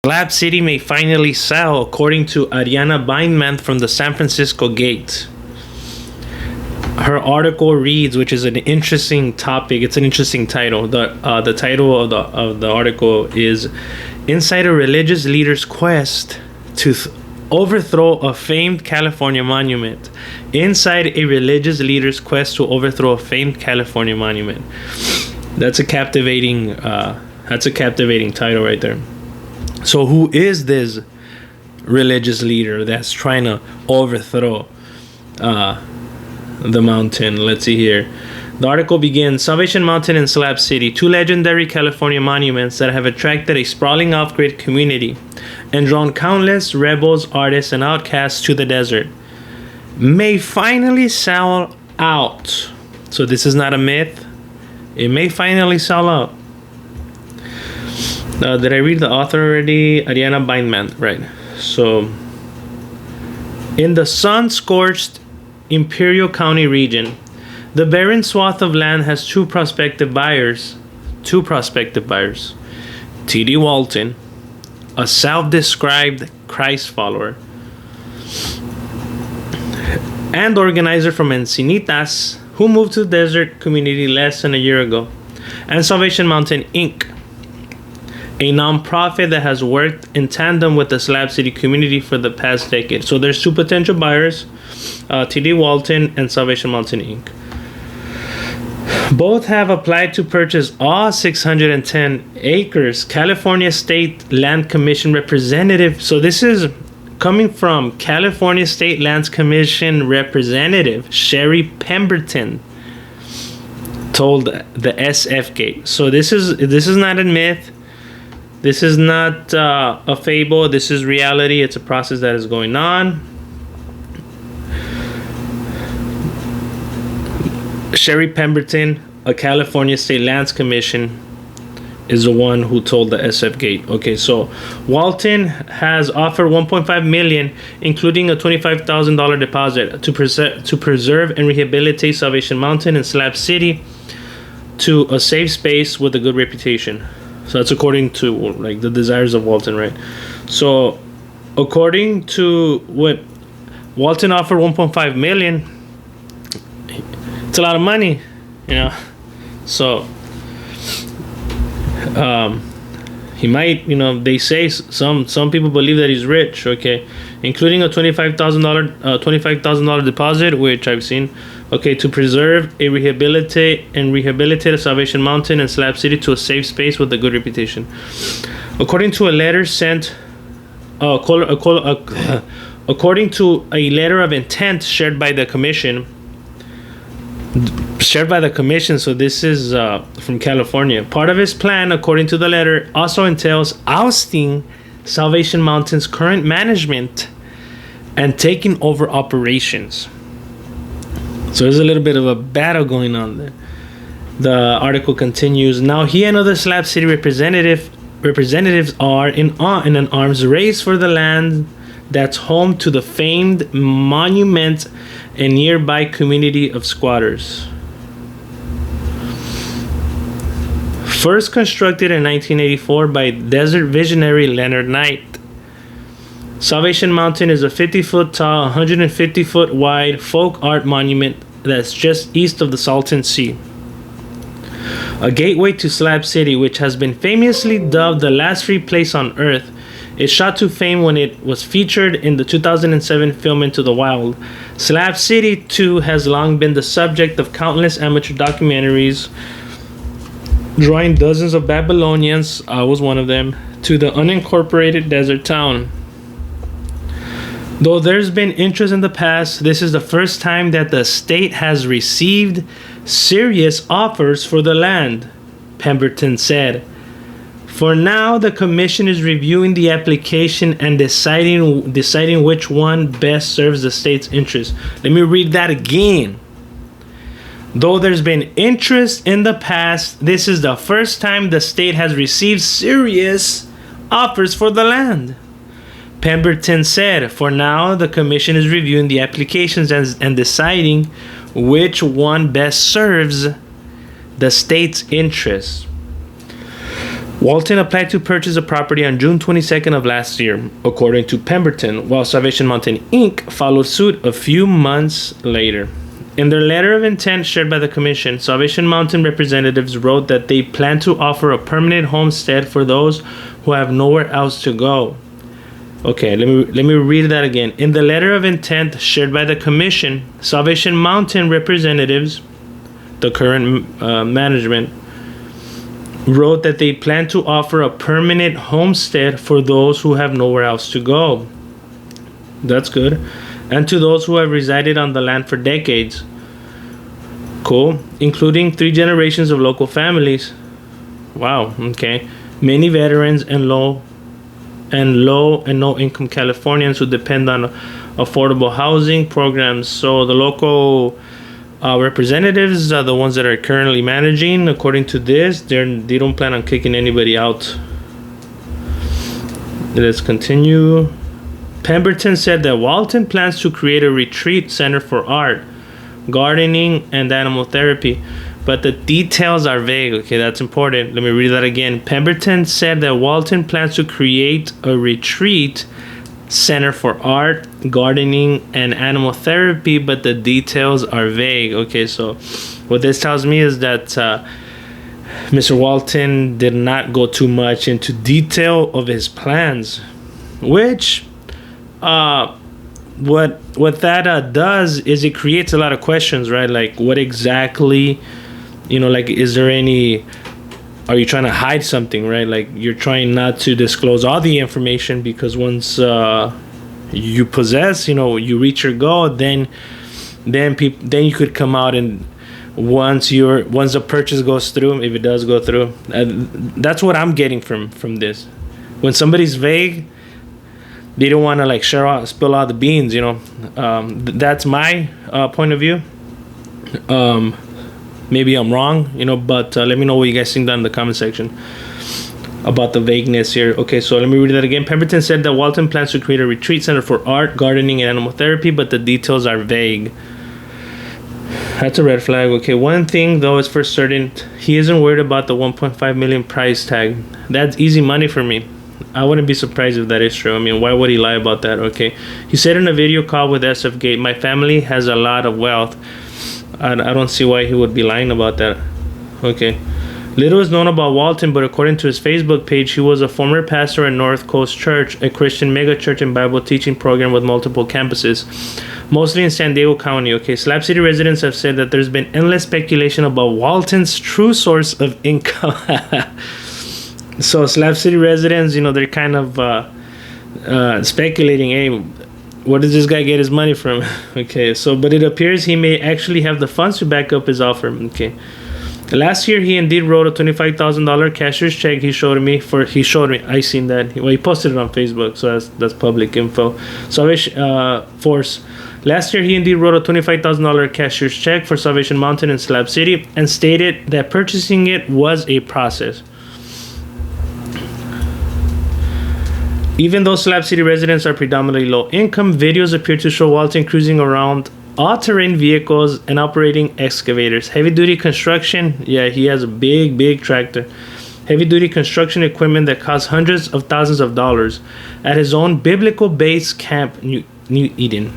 Slab City may finally sell, according to Ariana Bindman from the San Francisco Gate. Her article reads, which is an interesting topic. It's an interesting title. The title of the article is "Inside a Religious Leader's Quest to Overthrow a Famed California Monument." Inside a religious leader's quest to overthrow a famed California monument. That's a captivating title right there. So who is this religious leader that's trying to overthrow the mountain? Let's see here. The article begins: Salvation Mountain and Slab City, two legendary California monuments that have attracted a sprawling off-grid community and drawn countless rebels, artists, and outcasts to the desert, may finally sell out. So this is not a myth. It may finally sell out. Did I read the author already? Ariana Bindman, right. So, in the sun-scorched Imperial County region, the barren swath of land has two prospective buyers. T.D. Walton, a self-described Christ follower and organizer from Encinitas, who moved to the desert community less than a year ago, and Salvation Mountain Inc., a non-profit that has worked in tandem with the Slab City community for the past decade. So there's two potential buyers, T.D. Walton and Salvation Mountain Inc. Both have applied to purchase all 610 acres. California State Land Commission representative. So this is coming from California State Lands Commission representative Sherry Pemberton told the SF Gate. So this is not a myth. This is not a fable. This is reality. It's a process that is going on. Sherry Pemberton, a California State Lands Commission, is the one who told the SF Gate. Okay, so Walton has offered $1.5 million, including a $25,000 deposit, to preserve and rehabilitate Salvation Mountain and Slab City to a safe space with a good reputation. So that's according to like the desires of Walton, right? So according to what Walton offered, 1.5 million. It's a lot of money, you know. So he might, you know, they say some people believe that he's rich, okay, including a $25,000 deposit, which I've seen. Okay, to preserve and rehabilitate a Salvation Mountain and Slab City to a safe space with a good reputation. According to a letter sent, according to a letter of intent shared by the commission. So this is from California. Part of his plan, according to the letter, also entails ousting Salvation Mountain's current management and taking over operations. So there's a little bit of a battle going on there. The article continues. Now he and other Slab City representatives are in an arms race for the land that's home to the famed monument and nearby community of squatters. First constructed in 1984 by desert visionary Leonard Knight, Salvation Mountain is a 50-foot tall, 150-foot wide folk art monument that's just east of the Salton Sea. A gateway to Slab City, which has been famously dubbed the last free place on Earth, it shot to fame when it was featured in the 2007 film Into the Wild. Slab City, too, has long been the subject of countless amateur documentaries, drawing dozens of Babylonians, I was one of them, to the unincorporated desert town. Though there's been interest in the past, this is the first time that the state has received serious offers for the land, Pemberton said. For now, the commission is reviewing the application and deciding which one best serves the state's interest. Let me read that again. Though there's been interest in the past, this is the first time the state has received serious offers for the land, Pemberton said. For now, the commission is reviewing the applications and deciding which one best serves the state's interests. Walton applied to purchase a property on June 22nd of last year, according to Pemberton, while Salvation Mountain Inc. followed suit a few months later. In their letter of intent shared by the commission, Salvation Mountain representatives wrote that they plan to offer a permanent homestead for those who have nowhere else to go. Okay, let me read that again. In the letter of intent shared by the commission, Salvation Mountain representatives, the current management, wrote that they plan to offer a permanent homestead for those who have nowhere else to go. That's good. And to those who have resided on the land for decades. Cool. Including 3 generations of local families. Wow. Okay. Many veterans and low and no income Californians who depend on affordable housing programs. So the local representatives are the ones that are currently managing. According to this, they don't plan on kicking anybody out. Let's continue. Pemberton said that Walton plans to create a retreat center for art, gardening, and animal therapy, but the details are vague. Okay, that's important. Let me read that again. Pemberton said that Walton plans to create a retreat center for art, gardening, and animal therapy, but the details are vague. Okay, so what this tells me is that Mr. Walton did not go too much into detail of his plans, which what that does is it creates a lot of questions, right? Like, what exactly, like, is there any, are you trying to hide something, right? Like, you're trying not to disclose all the information, because once you possess, you reach your goal, then you could come out, and once the purchase goes through, if it does go through, that's what I'm getting from this. When somebody's vague, they don't want to like spill out the beans, that's my point of view. Maybe I'm wrong, but let me know what you guys think down in the comment section about the vagueness here. Okay, so let me read that again. Pemberton said that Walton plans to create a retreat center for art, gardening, and animal therapy, but the details are vague. That's a red flag. Okay, one thing though is for certain, he isn't worried about the 1.5 million price tag. That's easy money for me. I wouldn't be surprised if that is true. I mean, why would he lie about that? Okay. He said in a video call with SF Gate, my family has a lot of wealth. I don't see why he would be lying about that. Okay. Little is known about Walton, but according to his Facebook page, he was a former pastor at North Coast Church, a Christian megachurch and Bible teaching program with multiple campuses, mostly in San Diego County. Okay. Slab City residents have said that there's been endless speculation about Walton's true source of income. So Slab City residents, they're kind of speculating, hey, where does this guy get his money from? Okay, so, but it appears he may actually have the funds to back up his offer. Okay. Last year, he indeed wrote a $25,000 cashier's check. He showed me. I seen that. Well, he posted it on Facebook, so that's public info. Salvation Force. Last year, he indeed wrote a $25,000 cashier's check for Salvation Mountain in Slab City and stated that purchasing it was a process. Even though Slab City residents are predominantly low income, videos appear to show Walton cruising around all-terrain vehicles and operating excavators. Heavy-duty construction, yeah, he has a big tractor. Heavy-duty construction equipment that costs hundreds of thousands of dollars at his own biblical base camp, New Eden.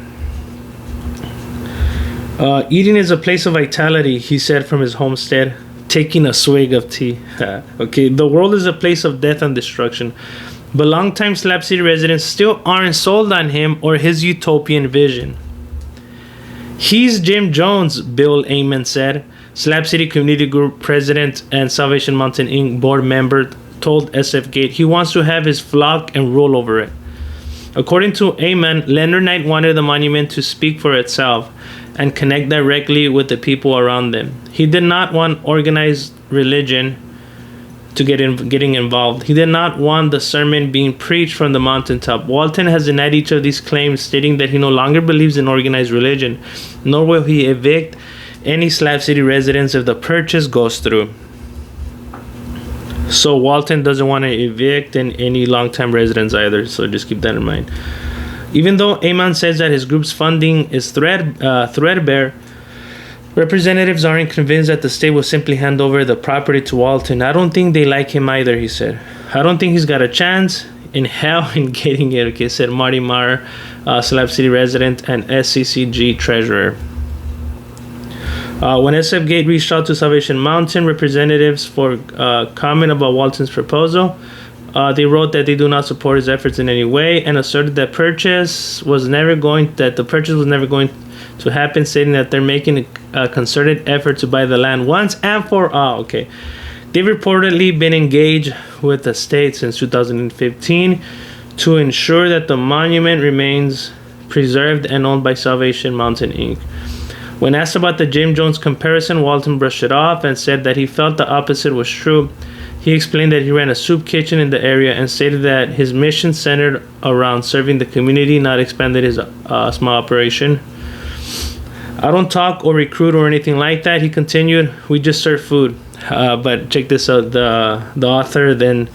Eden is a place of vitality, he said from his homestead, taking a swig of tea. Okay, the world is a place of death and destruction. But longtime Slab City residents still aren't sold on him or his utopian vision. He's Jim Jones, Bill Amon said. Slab City Community Group president and Salvation Mountain Inc. board member told SF Gate he wants to have his flock and rule over it. According to Amon, Leonard Knight wanted the monument to speak for itself and connect directly with the people around them. He did not want organized religion to getting involved. He did not want the sermon being preached from the mountaintop. Walton has denied each of these claims, stating that he no longer believes in organized religion, nor will he evict any Slab City residents if the purchase goes through. So Walton doesn't want to evict any long-time residents either, so just keep that in mind. Even though Amon says that his group's funding is threadbare, Representatives aren't convinced that the state will simply hand over the property to Walton. I don't think they like him either, he said. I don't think he's got a chance in hell in getting it, okay, said Marty Marr, Slab City resident and SCCG treasurer. When SF Gate reached out to Salvation Mountain representatives for comment about Walton's proposal, they wrote that they do not support his efforts in any way and asserted that the purchase was never going to happen, stating that they're making a concerted effort to buy the land once and for all. Okay, they've reportedly been engaged with the state since 2015 to ensure that the monument remains preserved and owned by Salvation Mountain Inc. When asked about the Jim Jones comparison, Walton brushed it off and said that he felt the opposite was true. He explained that he ran a soup kitchen in the area and stated that his mission centered around serving the community, not expanded his small operation. I don't talk or recruit or anything like that, he continued. We just serve food. But check this out. The author then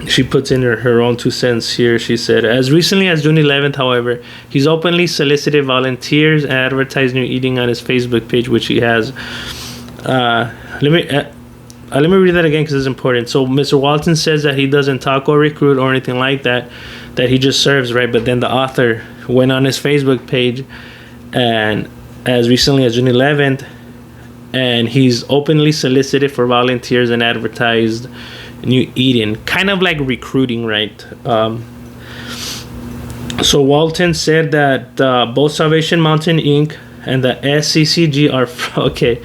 she puts in her own 2 cents here. She said, as recently as June 11th, however, he's openly solicited volunteers and advertised new eating on his Facebook page, which he has. Let me read that again because it's important. So Mr. Walton says that he doesn't talk or recruit or anything like that, that he just serves, right? But then the author went on his Facebook page, and as recently as June 11th, and he's openly solicited for volunteers and advertised new eating, kind of like recruiting, right? So Walton said that both Salvation Mountain Inc. and the SCCG are okay.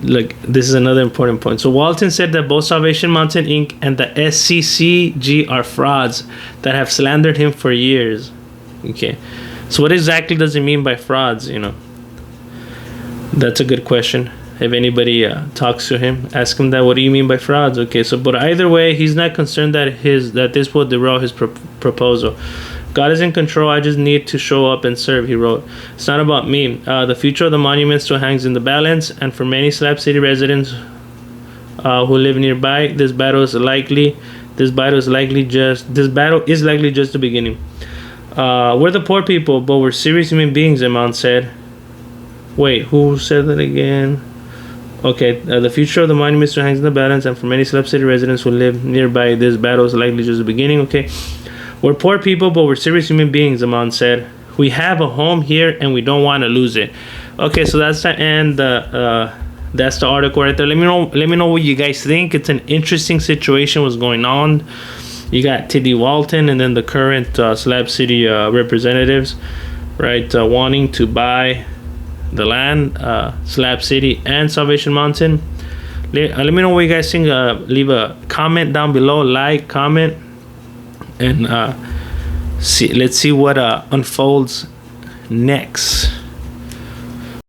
Look, this is another important point. So Walton said that both Salvation Mountain Inc. and the SCCG are frauds that have slandered him for years. Okay, so what exactly does it mean by frauds? You know, that's a good question. If anybody talks to him, ask him that. What do you mean by frauds? Okay, so but either way, he's not concerned that this will derail his proposal. God is in control. I just need to show up and serve, he wrote. It's not about me. The future of the monument still hangs in the balance, and for many Slab City residents who live nearby, this battle is likely just the beginning. We're the poor people, but we're serious human beings, Imam said. Wait, who said that again? Okay, the future of the monument still hangs in the balance, and for many Slab City residents who live nearby, this battle is likely just the beginning. Okay, we're poor people, but we're serious human beings, Amon said. We have a home here, and we don't want to lose it. Okay, so that's the end. That's the article right there. Let me know what you guys think. It's an interesting situation what's going on. You got T.D. Walton and then the current Slab City representatives, right, wanting to buy the land, Slab City and Salvation Mountain. Let me know what you guys think. Leave a comment down below, like, comment, and let's see what unfolds next.